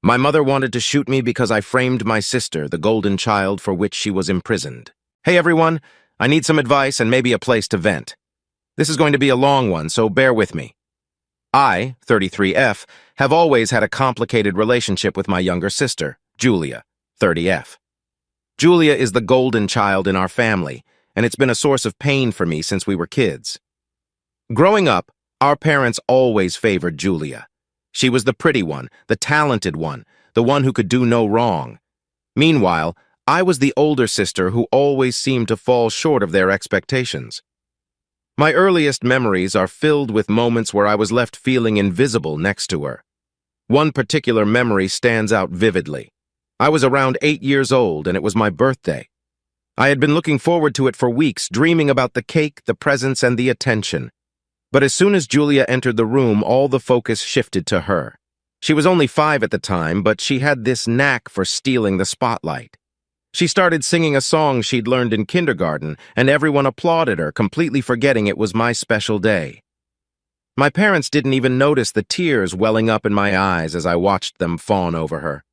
My mother wanted to shoot me because I framed my sister, the golden child for which she was imprisoned. Hey everyone, I need some advice and maybe a place to vent. This is going to be a long one, so bear with me. I, 33F, have always had a complicated relationship with my younger sister, Julia, 30F. Julia is the golden child in our family, and it's been a source of pain for me since we were kids. Growing up, our parents always favored Julia. She was the pretty one, the talented one, the one who could do no wrong. Meanwhile, I was the older sister who always seemed to fall short of their expectations. My earliest memories are filled with moments where I was left feeling invisible next to her. One particular memory stands out vividly. I was around 8 years old, and it was my birthday. I had been looking forward to it for weeks, dreaming about the cake, the presents, and the attention. But as soon as Julia entered the room, all the focus shifted to her. She was only 5 at the time, but she had this knack for stealing the spotlight. She started singing a song she'd learned in kindergarten, and everyone applauded her, completely forgetting it was my special day. My parents didn't even notice the tears welling up in my eyes as I watched them fawn over her.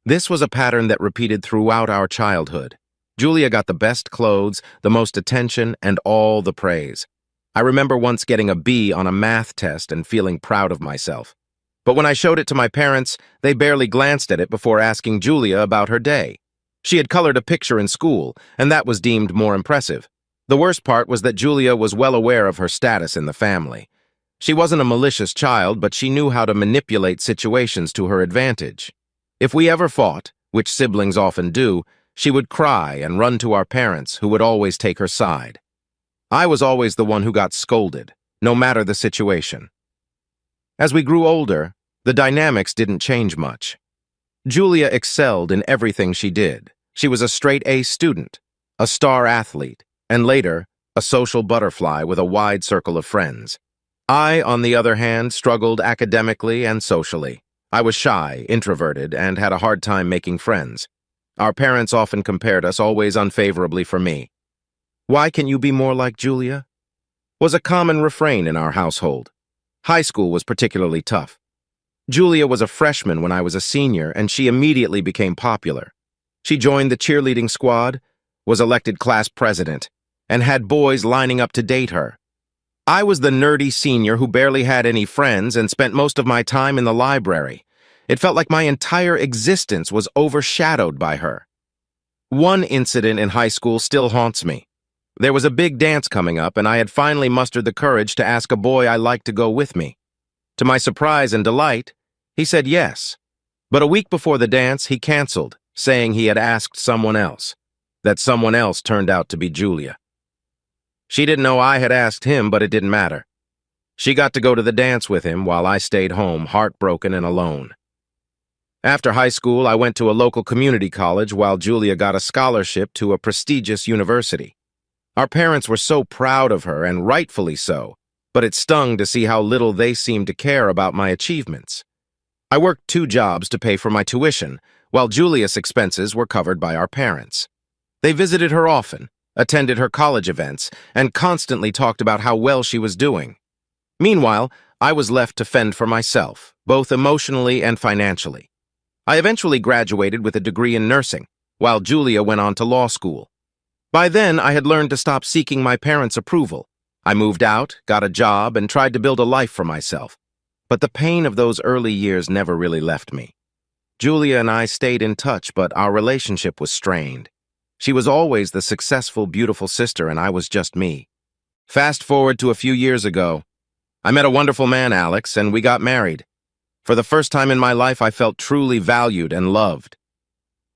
This was a pattern that repeated throughout our childhood. Julia got the best clothes, the most attention, and all the praise. I remember once getting a B on a math test and feeling proud of myself. But when I showed it to my parents, they barely glanced at it before asking Julia about her day. She had colored a picture in school, and that was deemed more impressive. The worst part was that Julia was well aware of her status in the family. She wasn't a malicious child, but she knew how to manipulate situations to her advantage. If we ever fought, which siblings often do, she would cry and run to our parents, who would always take her side. I was always the one who got scolded, no matter the situation. As we grew older, the dynamics didn't change much. Julia excelled in everything she did. She was a straight-A student, a star athlete, and later, a social butterfly with a wide circle of friends. I, on the other hand, struggled academically and socially. I was shy, introverted, and had a hard time making friends. Our parents often compared us, always unfavorably for me. "Why can you be more like Julia?" was a common refrain in our household. High school was particularly tough. Julia was a freshman when I was a senior, and she immediately became popular. She joined the cheerleading squad, was elected class president, and had boys lining up to date her. I was the nerdy senior who barely had any friends and spent most of my time in the library. It felt like my entire existence was overshadowed by her. One incident in high school still haunts me. There was a big dance coming up, and I had finally mustered the courage to ask a boy I liked to go with me. To my surprise and delight, he said yes. But a week before the dance, he canceled, saying he had asked someone else. That someone else turned out to be Julia. She didn't know I had asked him, but it didn't matter. She got to go to the dance with him while I stayed home, heartbroken and alone. After high school, I went to a local community college while Julia got a scholarship to a prestigious university. Our parents were so proud of her, and rightfully so, but it stung to see how little they seemed to care about my achievements. I worked 2 jobs to pay for my tuition, while Julia's expenses were covered by our parents. They visited her often, attended her college events, and constantly talked about how well she was doing. Meanwhile, I was left to fend for myself, both emotionally and financially. I eventually graduated with a degree in nursing, while Julia went on to law school. By then, I had learned to stop seeking my parents' approval. I moved out, got a job, and tried to build a life for myself. But the pain of those early years never really left me. Julia and I stayed in touch, but our relationship was strained. She was always the successful, beautiful sister, and I was just me. Fast forward to a few years ago. I met a wonderful man, Alex, and we got married. For the first time in my life, I felt truly valued and loved.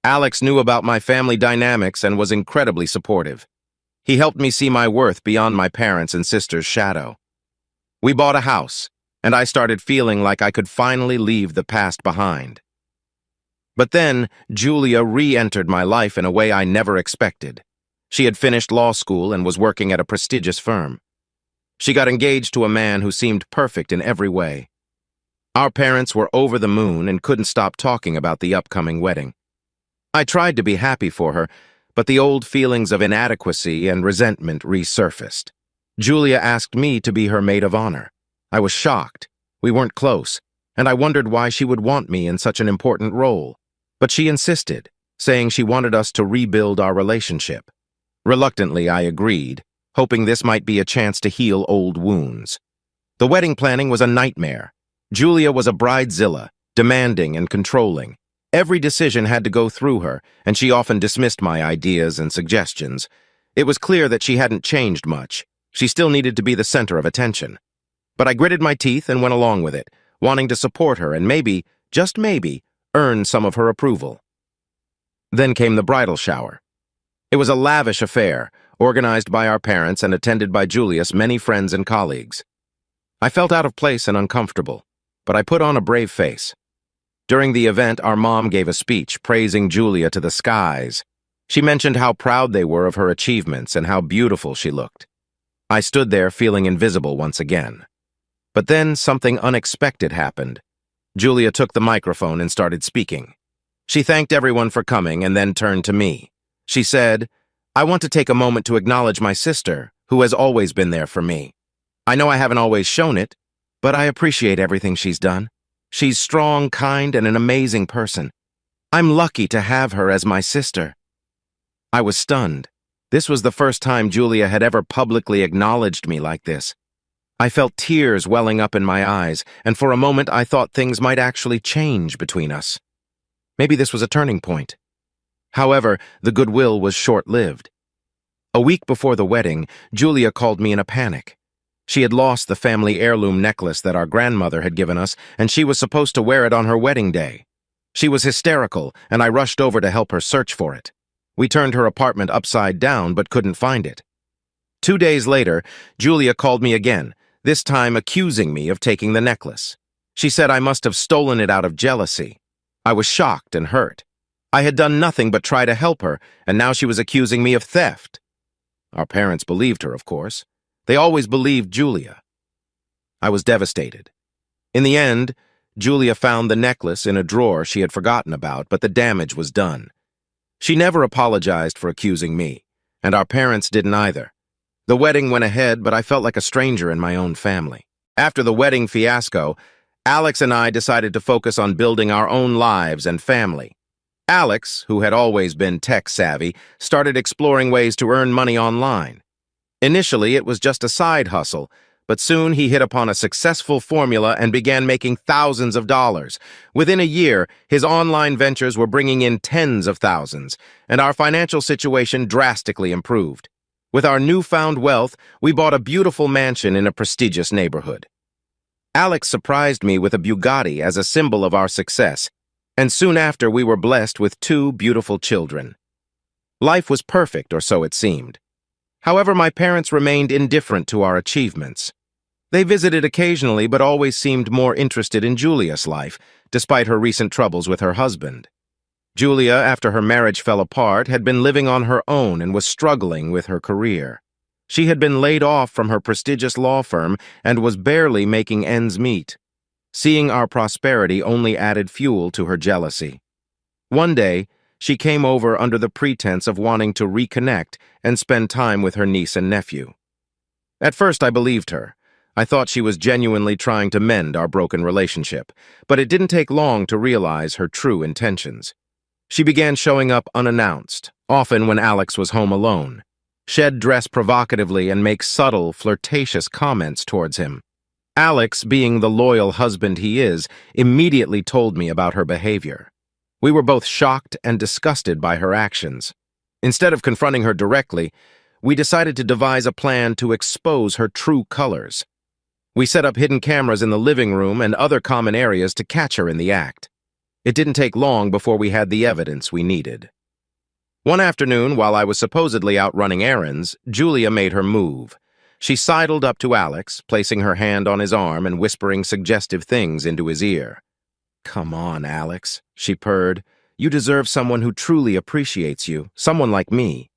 Alex knew about my family dynamics and was incredibly supportive. He helped me see my worth beyond my parents' and sister's shadow. We bought a house, and I started feeling like I could finally leave the past behind. But then, Julia re-entered my life in a way I never expected. She had finished law school and was working at a prestigious firm. She got engaged to a man who seemed perfect in every way. Our parents were over the moon and couldn't stop talking about the upcoming wedding. I tried to be happy for her, but the old feelings of inadequacy and resentment resurfaced. Julia asked me to be her maid of honor. I was shocked. We weren't close, and I wondered why she would want me in such an important role. But she insisted, saying she wanted us to rebuild our relationship. Reluctantly, I agreed, hoping this might be a chance to heal old wounds. The wedding planning was a nightmare. Julia was a bridezilla, demanding and controlling. Every decision had to go through her, and she often dismissed my ideas and suggestions. It was clear that she hadn't changed much. She still needed to be the center of attention. But I gritted my teeth and went along with it, wanting to support her and maybe, just maybe, earn some of her approval. Then came the bridal shower. It was a lavish affair, organized by our parents and attended by Julia's many friends and colleagues. I felt out of place and uncomfortable, but I put on a brave face. During the event, our mom gave a speech praising Julia to the skies. She mentioned how proud they were of her achievements and how beautiful she looked. I stood there feeling invisible once again. But then something unexpected happened. Julia took the microphone and started speaking. She thanked everyone for coming and then turned to me. She said, "I want to take a moment to acknowledge my sister, who has always been there for me. I know I haven't always shown it, but I appreciate everything she's done. She's strong, kind, and an amazing person. I'm lucky to have her as my sister." I was stunned. This was the first time Julia had ever publicly acknowledged me like this. I felt tears welling up in my eyes, and for a moment I thought things might actually change between us. Maybe this was a turning point. However, the goodwill was short-lived. A week before the wedding, Julia called me in a panic. She had lost the family heirloom necklace that our grandmother had given us, and she was supposed to wear it on her wedding day. She was hysterical, and I rushed over to help her search for it. We turned her apartment upside down, but couldn't find it. 2 days later, Julia called me again, this time accusing me of taking the necklace. She said I must have stolen it out of jealousy. I was shocked and hurt. I had done nothing but try to help her, and now she was accusing me of theft. Our parents believed her, of course. They always believed Julia. I was devastated. In the end, Julia found the necklace in a drawer she had forgotten about, but the damage was done. She never apologized for accusing me, and our parents didn't either. The wedding went ahead, but I felt like a stranger in my own family. After the wedding fiasco, Alex and I decided to focus on building our own lives and family. Alex, who had always been tech-savvy, started exploring ways to earn money online. Initially, it was just a side hustle, but soon he hit upon a successful formula and began making thousands of dollars. Within a year, his online ventures were bringing in tens of thousands, and our financial situation drastically improved. With our newfound wealth, we bought a beautiful mansion in a prestigious neighborhood. Alex surprised me with a Bugatti as a symbol of our success, and soon after we were blessed with 2 beautiful children. Life was perfect, or so it seemed. However, my parents remained indifferent to our achievements. They visited occasionally but always seemed more interested in Julia's life, despite her recent troubles with her husband. Julia, after her marriage fell apart, had been living on her own and was struggling with her career. She had been laid off from her prestigious law firm and was barely making ends meet. Seeing our prosperity only added fuel to her jealousy. One day, she came over under the pretense of wanting to reconnect and spend time with her niece and nephew. At first, I believed her. I thought she was genuinely trying to mend our broken relationship, but it didn't take long to realize her true intentions. She began showing up unannounced, often when Alex was home alone. She'd dress provocatively and make subtle, flirtatious comments towards him. Alex, being the loyal husband he is, immediately told me about her behavior. We were both shocked and disgusted by her actions. Instead of confronting her directly, we decided to devise a plan to expose her true colors. We set up hidden cameras in the living room and other common areas to catch her in the act. It didn't take long before we had the evidence we needed. One afternoon, while I was supposedly out running errands, Julia made her move. She sidled up to Alex, placing her hand on his arm and whispering suggestive things into his ear. "Come on, Alex," she purred. "You deserve someone who truly appreciates you, someone like me."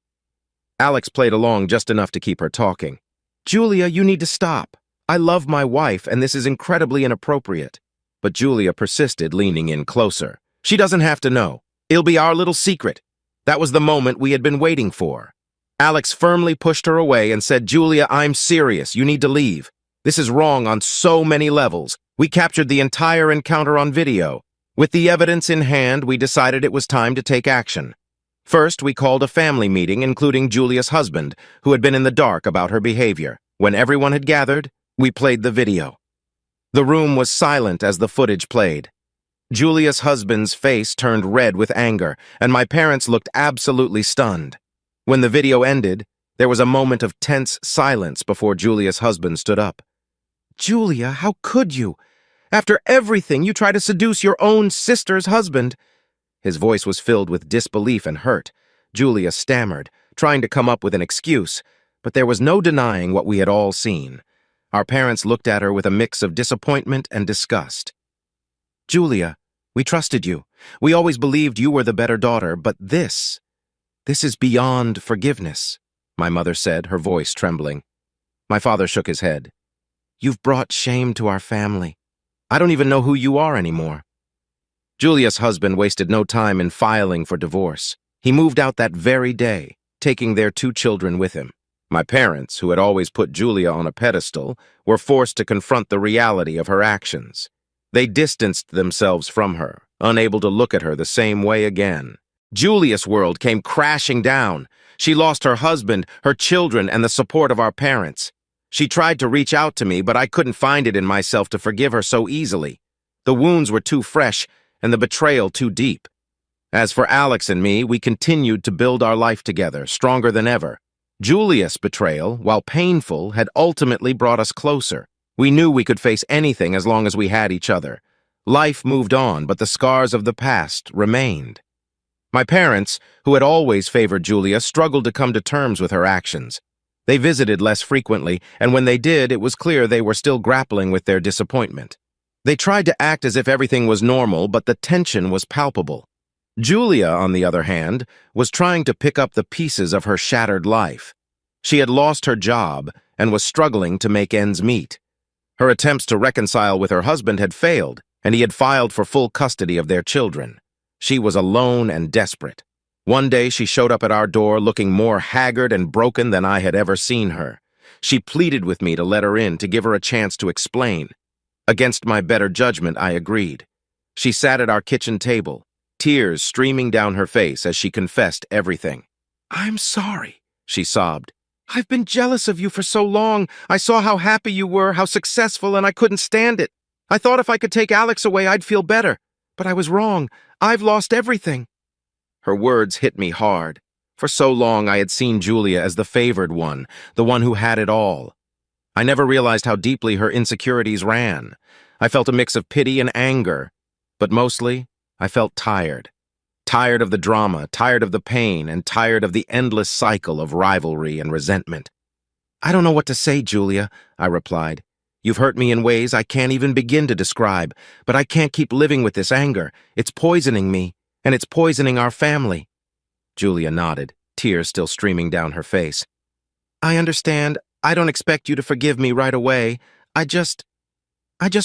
Alex played along just enough to keep her talking. "Julia, you need to stop. I love my wife, and this is incredibly inappropriate." But Julia persisted, leaning in closer. "She doesn't have to know. It'll be our little secret." That was the moment we had been waiting for. Alex firmly pushed her away and said, "Julia, I'm serious. You need to leave. This is wrong on so many levels. We captured the entire encounter on video. With the evidence in hand, we decided it was time to take action. First, we called a family meeting, including Julia's husband, who had been in the dark about her behavior. When everyone had gathered, we played the video. The room was silent as the footage played. Julia's husband's face turned red with anger, and my parents looked absolutely stunned. When the video ended, there was a moment of tense silence before Julia's husband stood up. "Julia, how could you? After everything, you try to seduce your own sister's husband." His voice was filled with disbelief and hurt. Julia stammered, trying to come up with an excuse, but there was no denying what we had all seen. Our parents looked at her with a mix of disappointment and disgust. "Julia, we trusted you. We always believed you were the better daughter, but this is beyond forgiveness," my mother said, her voice trembling. My father shook his head. "You've brought shame to our family. I don't even know who you are anymore." Julia's husband wasted no time in filing for divorce. He moved out that very day, taking their 2 children with him. My parents, who had always put Julia on a pedestal, were forced to confront the reality of her actions. They distanced themselves from her, unable to look at her the same way again. Julia's world came crashing down. She lost her husband, her children, and the support of our parents. She tried to reach out to me, but I couldn't find it in myself to forgive her so easily. The wounds were too fresh, and the betrayal too deep. As for Alex and me, we continued to build our life together, stronger than ever. Julia's betrayal, while painful, had ultimately brought us closer. We knew we could face anything as long as we had each other. Life moved on, but the scars of the past remained. My parents, who had always favored Julia, struggled to come to terms with her actions. They visited less frequently, and when they did, it was clear they were still grappling with their disappointment. They tried to act as if everything was normal, but the tension was palpable. Julia, on the other hand, was trying to pick up the pieces of her shattered life. She had lost her job and was struggling to make ends meet. Her attempts to reconcile with her husband had failed, and he had filed for full custody of their children. She was alone and desperate. One day she showed up at our door looking more haggard and broken than I had ever seen her. She pleaded with me to let her in, to give her a chance to explain. Against my better judgment, I agreed. She sat at our kitchen table, tears streaming down her face as she confessed everything. "I'm sorry," she sobbed. "I've been jealous of you for so long. I saw how happy you were, how successful, and I couldn't stand it. I thought if I could take Alex away, I'd feel better. But I was wrong. I've lost everything." Her words hit me hard. For so long, I had seen Julia as the favored one, the one who had it all. I never realized how deeply her insecurities ran. I felt a mix of pity and anger, but mostly, I felt tired. Tired of the drama, tired of the pain, and tired of the endless cycle of rivalry and resentment. "I don't know what to say, Julia," I replied. "You've hurt me in ways I can't even begin to describe, but I can't keep living with this anger. It's poisoning me, and it's poisoning our family." Julia nodded, tears still streaming down her face. "I understand. I don't expect you to forgive me right away. I just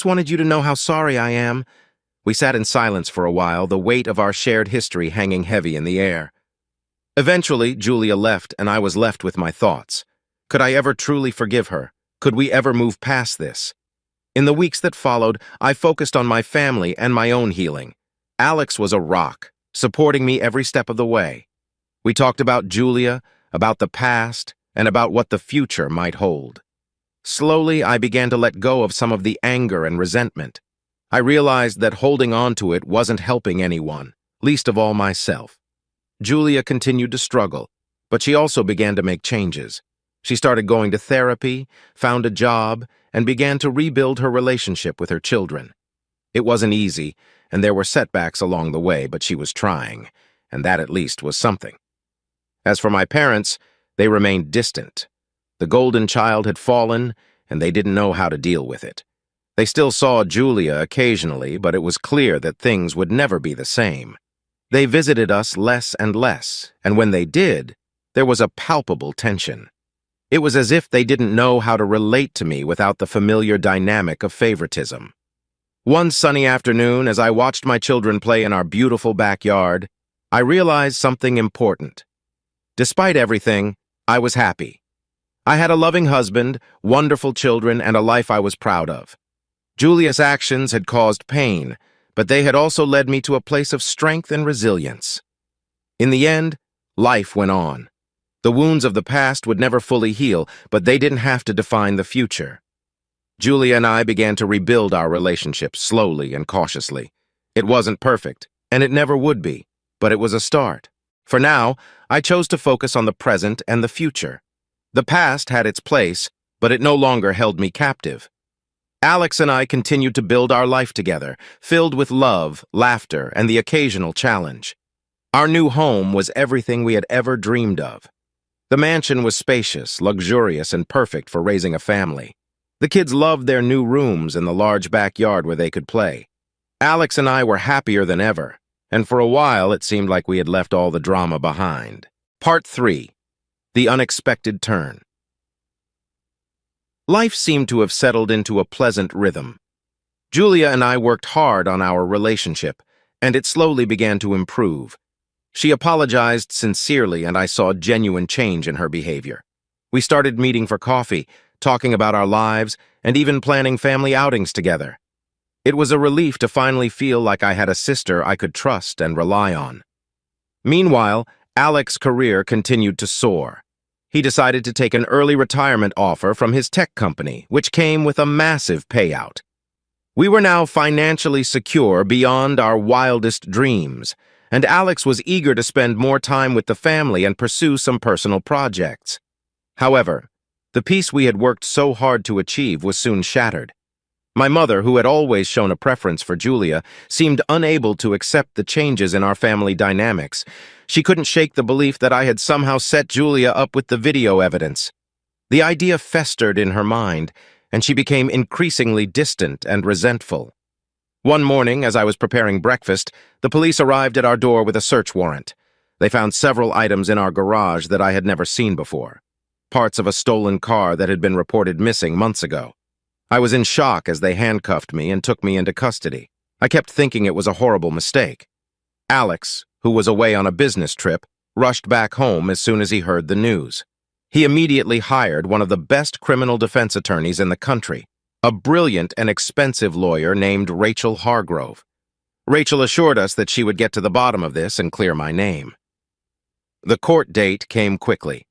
wanted you to know how sorry I am." We sat in silence for a while, the weight of our shared history hanging heavy in the air. Eventually, Julia left, and I was left with my thoughts. Could I ever truly forgive her? Could we ever move past this? In the weeks that followed, I focused on my family and my own healing. Alex was a rock, supporting me every step of the way. We talked about Julia, about the past, and about what the future might hold. Slowly, I began to let go of some of the anger and resentment. I realized that holding on to it wasn't helping anyone, least of all myself. Julia continued to struggle, but she also began to make changes. She started going to therapy, found a job, and began to rebuild her relationship with her children. It wasn't easy, and there were setbacks along the way, but she was trying, and that at least was something. As for my parents, they remained distant. The golden child had fallen, and they didn't know how to deal with it. They still saw Julia occasionally, but it was clear that things would never be the same. They visited us less and less, and when they did, there was a palpable tension. It was as if they didn't know how to relate to me without the familiar dynamic of favoritism. One sunny afternoon, as I watched my children play in our beautiful backyard, I realized something important. Despite everything, I was happy. I had a loving husband, wonderful children, and a life I was proud of. Julia's actions had caused pain, but they had also led me to a place of strength and resilience. In the end, life went on. The wounds of the past would never fully heal, but they didn't have to define the future. Julia and I began to rebuild our relationship slowly and cautiously. It wasn't perfect, and it never would be, but it was a start. For now, I chose to focus on the present and the future. The past had its place, but it no longer held me captive. Alex and I continued to build our life together, filled with love, laughter, and the occasional challenge. Our new home was everything we had ever dreamed of. The mansion was spacious, luxurious, and perfect for raising a family. The kids loved their new rooms and the large backyard where they could play. Alex and I were happier than ever, and for a while it seemed like we had left all the drama behind. Part 3. The Unexpected Turn. Life seemed to have settled into a pleasant rhythm. Julia and I worked hard on our relationship, and it slowly began to improve. She apologized sincerely, and I saw genuine change in her behavior. We started meeting for coffee, talking about our lives, and even planning family outings together. It was a relief to finally feel like I had a sister I could trust and rely on. Meanwhile, Alex's career continued to soar. He decided to take an early retirement offer from his tech company, which came with a massive payout. We were now financially secure beyond our wildest dreams, and Alex was eager to spend more time with the family and pursue some personal projects. However, the peace we had worked so hard to achieve was soon shattered. My mother, who had always shown a preference for Julia, seemed unable to accept the changes in our family dynamics. She couldn't shake the belief that I had somehow set Julia up with the video evidence. The idea festered in her mind, and she became increasingly distant and resentful. One morning, as I was preparing breakfast, the police arrived at our door with a search warrant. They found several items in our garage that I had never seen before. Parts of a stolen car that had been reported missing months ago. I was in shock as they handcuffed me and took me into custody. I kept thinking it was a horrible mistake. Alex, who was away on a business trip, rushed back home as soon as he heard the news. He immediately hired one of the best criminal defense attorneys in the country, a brilliant and expensive lawyer named Rachel Hargrove. Rachel assured us that she would get to the bottom of this and clear my name. The court date came quickly.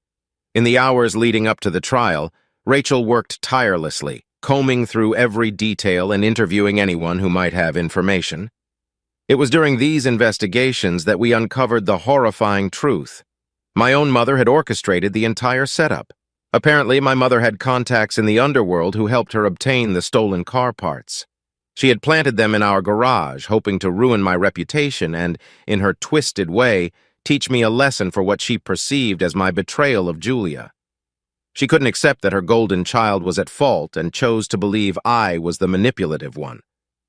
In the hours leading up to the trial, Rachel worked tirelessly, combing through every detail and interviewing anyone who might have information. It was during these investigations that we uncovered the horrifying truth. My own mother had orchestrated the entire setup. Apparently, my mother had contacts in the underworld who helped her obtain the stolen car parts. She had planted them in our garage, hoping to ruin my reputation and, in her twisted way, teach me a lesson for what she perceived as my betrayal of Julia. She couldn't accept that her golden child was at fault and chose to believe I was the manipulative one.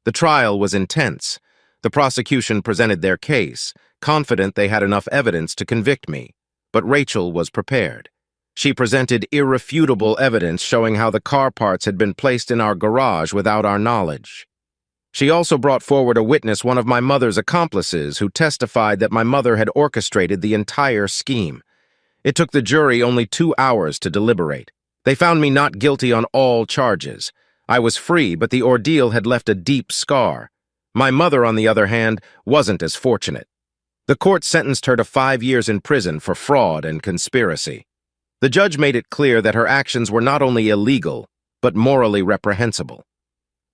The trial was intense. The prosecution presented their case, confident they had enough evidence to convict me. But Rachel was prepared. She presented irrefutable evidence showing how the car parts had been placed in our garage without our knowledge. She also brought forward a witness, one of my mother's accomplices, who testified that my mother had orchestrated the entire scheme. It took the jury only 2 hours to deliberate. They found me not guilty on all charges. I was free, but the ordeal had left a deep scar. My mother, on the other hand, wasn't as fortunate. The court sentenced her to 5 years in prison for fraud and conspiracy. The judge made it clear that her actions were not only illegal, but morally reprehensible.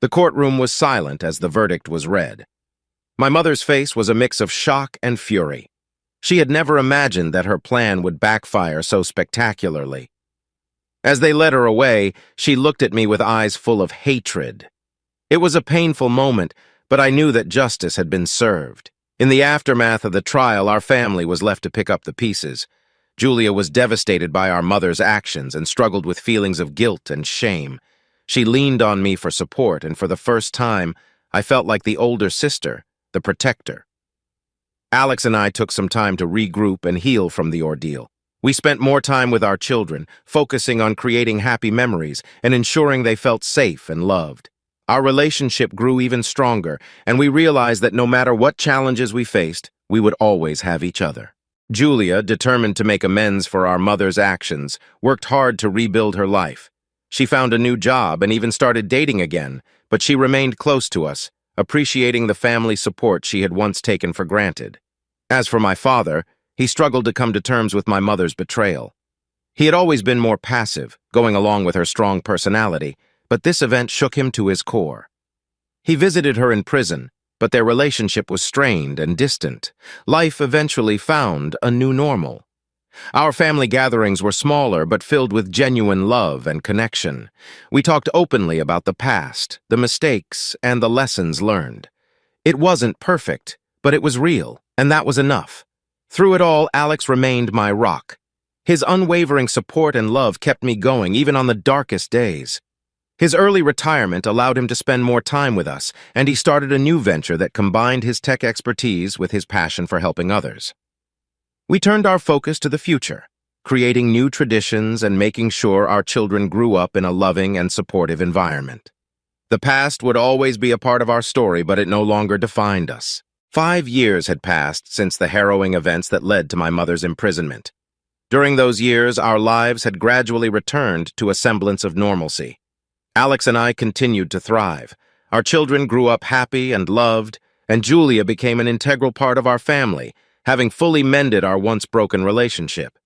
The courtroom was silent as the verdict was read. My mother's face was a mix of shock and fury. She had never imagined that her plan would backfire so spectacularly. As they led her away, she looked at me with eyes full of hatred. It was a painful moment, but I knew that justice had been served. In the aftermath of the trial, our family was left to pick up the pieces. Julia was devastated by our mother's actions and struggled with feelings of guilt and shame. She leaned on me for support, and for the first time, I felt like the older sister, the protector. Alex and I took some time to regroup and heal from the ordeal. We spent more time with our children, focusing on creating happy memories and ensuring they felt safe and loved. Our relationship grew even stronger, and we realized that no matter what challenges we faced, we would always have each other. Julia, determined to make amends for our mother's actions, worked hard to rebuild her life. She found a new job and even started dating again, but she remained close to us, appreciating the family support she had once taken for granted. As for my father, he struggled to come to terms with my mother's betrayal. He had always been more passive, going along with her strong personality, but this event shook him to his core. He visited her in prison, but their relationship was strained and distant. Life eventually found a new normal. Our family gatherings were smaller but filled with genuine love and connection. We talked openly about the past, the mistakes, and the lessons learned. It wasn't perfect, but it was real, and that was enough. Through it all, Alex remained my rock. His unwavering support and love kept me going even on the darkest days. His early retirement allowed him to spend more time with us, and he started a new venture that combined his tech expertise with his passion for helping others. We turned our focus to the future, creating new traditions and making sure our children grew up in a loving and supportive environment. The past would always be a part of our story, but it no longer defined us. 5 years had passed since the harrowing events that led to my mother's imprisonment. During those years, our lives had gradually returned to a semblance of normalcy. Alex and I continued to thrive. Our children grew up happy and loved, and Julia became an integral part of our family, having fully mended our once broken relationship.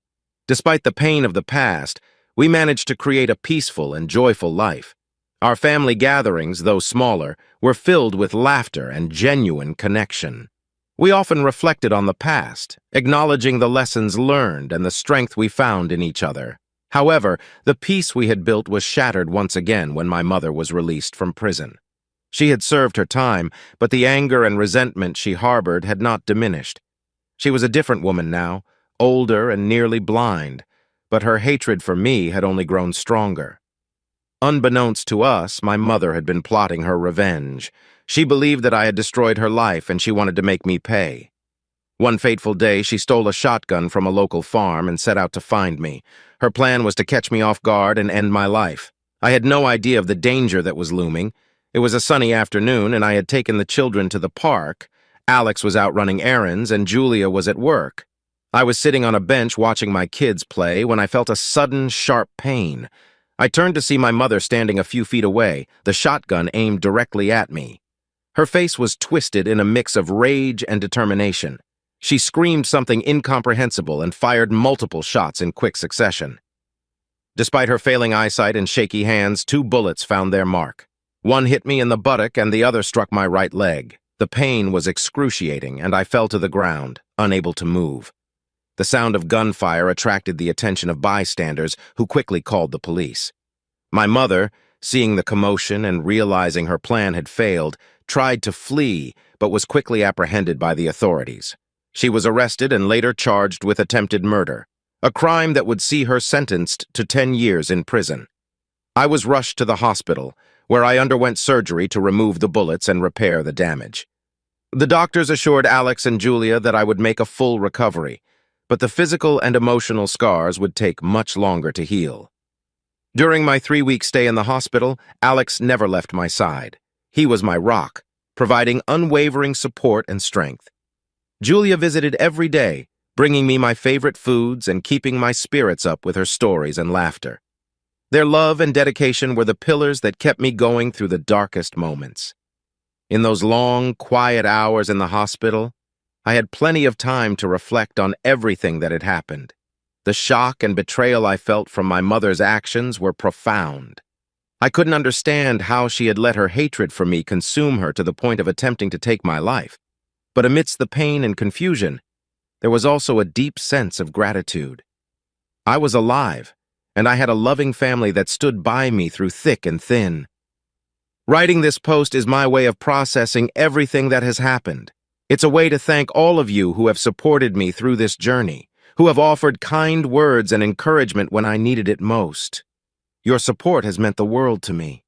Despite the pain of the past, we managed to create a peaceful and joyful life. Our family gatherings, though smaller, were filled with laughter and genuine connection. We often reflected on the past, acknowledging the lessons learned and the strength we found in each other. However, the peace we had built was shattered once again when my mother was released from prison. She had served her time, but the anger and resentment she harbored had not diminished. She was a different woman now, older and nearly blind, but her hatred for me had only grown stronger. Unbeknownst to us, my mother had been plotting her revenge. She believed that I had destroyed her life and she wanted to make me pay. One fateful day, she stole a shotgun from a local farm and set out to find me. Her plan was to catch me off guard and end my life. I had no idea of the danger that was looming. It was a sunny afternoon and I had taken the children to the park. Alex was out running errands and Julia was at work. I was sitting on a bench watching my kids play when I felt a sudden, sharp pain. I turned to see my mother standing a few feet away, the shotgun aimed directly at me. Her face was twisted in a mix of rage and determination. She screamed something incomprehensible and fired multiple shots in quick succession. Despite her failing eyesight and shaky hands, 2 bullets found their mark. One hit me in the buttock and the other struck my right leg. The pain was excruciating, and I fell to the ground, unable to move. The sound of gunfire attracted the attention of bystanders, who quickly called the police. My mother, seeing the commotion and realizing her plan had failed, tried to flee, but was quickly apprehended by the authorities. She was arrested and later charged with attempted murder, a crime that would see her sentenced to 10 years in prison. I was rushed to the hospital, where I underwent surgery to remove the bullets and repair the damage. The doctors assured Alex and Julia that I would make a full recovery, but the physical and emotional scars would take much longer to heal. During my 3-week stay in the hospital, Alex never left my side. He was my rock, providing unwavering support and strength. Julia visited every day, bringing me my favorite foods and keeping my spirits up with her stories and laughter. Their love and dedication were the pillars that kept me going through the darkest moments. In those long, quiet hours in the hospital, I had plenty of time to reflect on everything that had happened. The shock and betrayal I felt from my mother's actions were profound. I couldn't understand how she had let her hatred for me consume her to the point of attempting to take my life. But amidst the pain and confusion, there was also a deep sense of gratitude. I was alive, and I had a loving family that stood by me through thick and thin. Writing this post is my way of processing everything that has happened. It's a way to thank all of you who have supported me through this journey, who have offered kind words and encouragement when I needed it most. Your support has meant the world to me.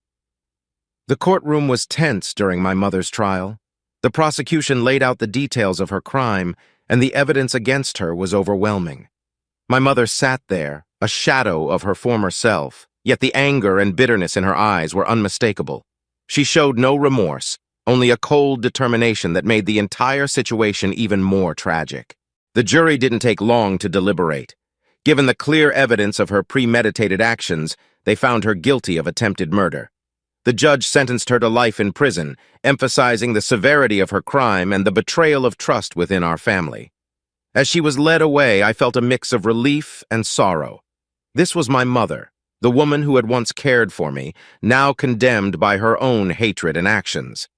The courtroom was tense during my mother's trial. The prosecution laid out the details of her crime, and the evidence against her was overwhelming. My mother sat there, a shadow of her former self, yet the anger and bitterness in her eyes were unmistakable. She showed no remorse, only a cold determination that made the entire situation even more tragic. The jury didn't take long to deliberate. Given the clear evidence of her premeditated actions, they found her guilty of attempted murder. The judge sentenced her to life in prison, emphasizing the severity of her crime and the betrayal of trust within our family. As she was led away, I felt a mix of relief and sorrow. This was my mother, the woman who had once cared for me, now condemned by her own hatred and actions.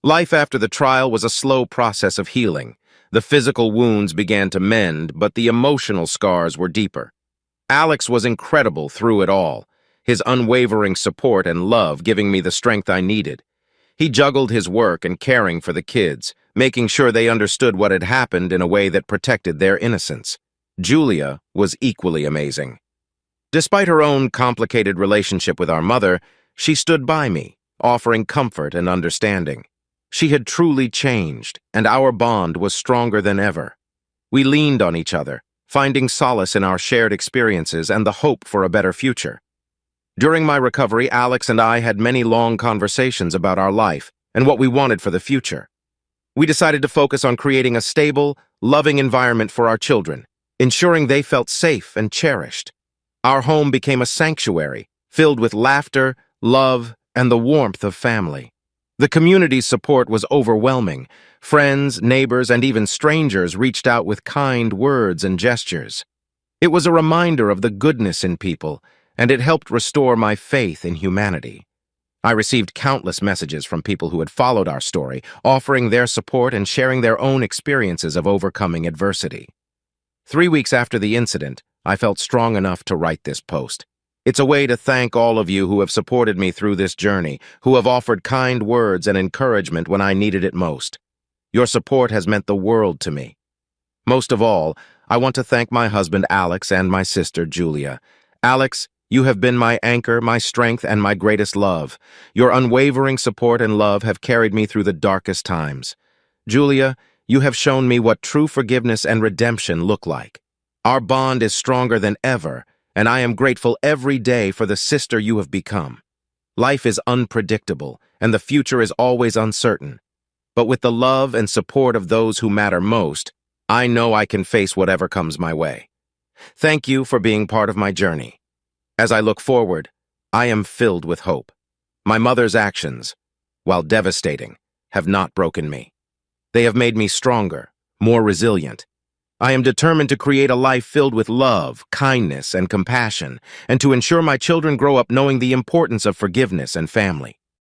Life after the trial was a slow process of healing. The physical wounds began to mend, but the emotional scars were deeper. Alex was incredible through it all, his unwavering support and love giving me the strength I needed. He juggled his work and caring for the kids, making sure they understood what had happened in a way that protected their innocence. Julia was equally amazing. Despite her own complicated relationship with our mother, she stood by me, offering comfort and understanding. She had truly changed, and our bond was stronger than ever. We leaned on each other, finding solace in our shared experiences and the hope for a better future. During my recovery, Alex and I had many long conversations about our life and what we wanted for the future. We decided to focus on creating a stable, loving environment for our children, ensuring they felt safe and cherished. Our home became a sanctuary, filled with laughter, love, and the warmth of family. The community's support was overwhelming. Friends, neighbors, and even strangers reached out with kind words and gestures. It was a reminder of the goodness in people, and it helped restore my faith in humanity. I received countless messages from people who had followed our story, offering their support and sharing their own experiences of overcoming adversity. 3 weeks after the incident, I felt strong enough to write this post. It's a way to thank all of you who have supported me through this journey, who have offered kind words and encouragement when I needed it most. Your support has meant the world to me. Most of all, I want to thank my husband Alex and my sister Julia. Alex, you have been my anchor, my strength, and my greatest love. Your unwavering support and love have carried me through the darkest times. Julia, you have shown me what true forgiveness and redemption look like. Our bond is stronger than ever, and I am grateful every day for the sister you have become. Life is unpredictable, and the future is always uncertain. But with the love and support of those who matter most, I know I can face whatever comes my way. Thank you for being part of my journey. As I look forward, I am filled with hope. My mother's actions, while devastating, have not broken me. They have made me stronger, more resilient. I am determined to create a life filled with love, kindness, and compassion, and to ensure my children grow up knowing the importance of forgiveness and family.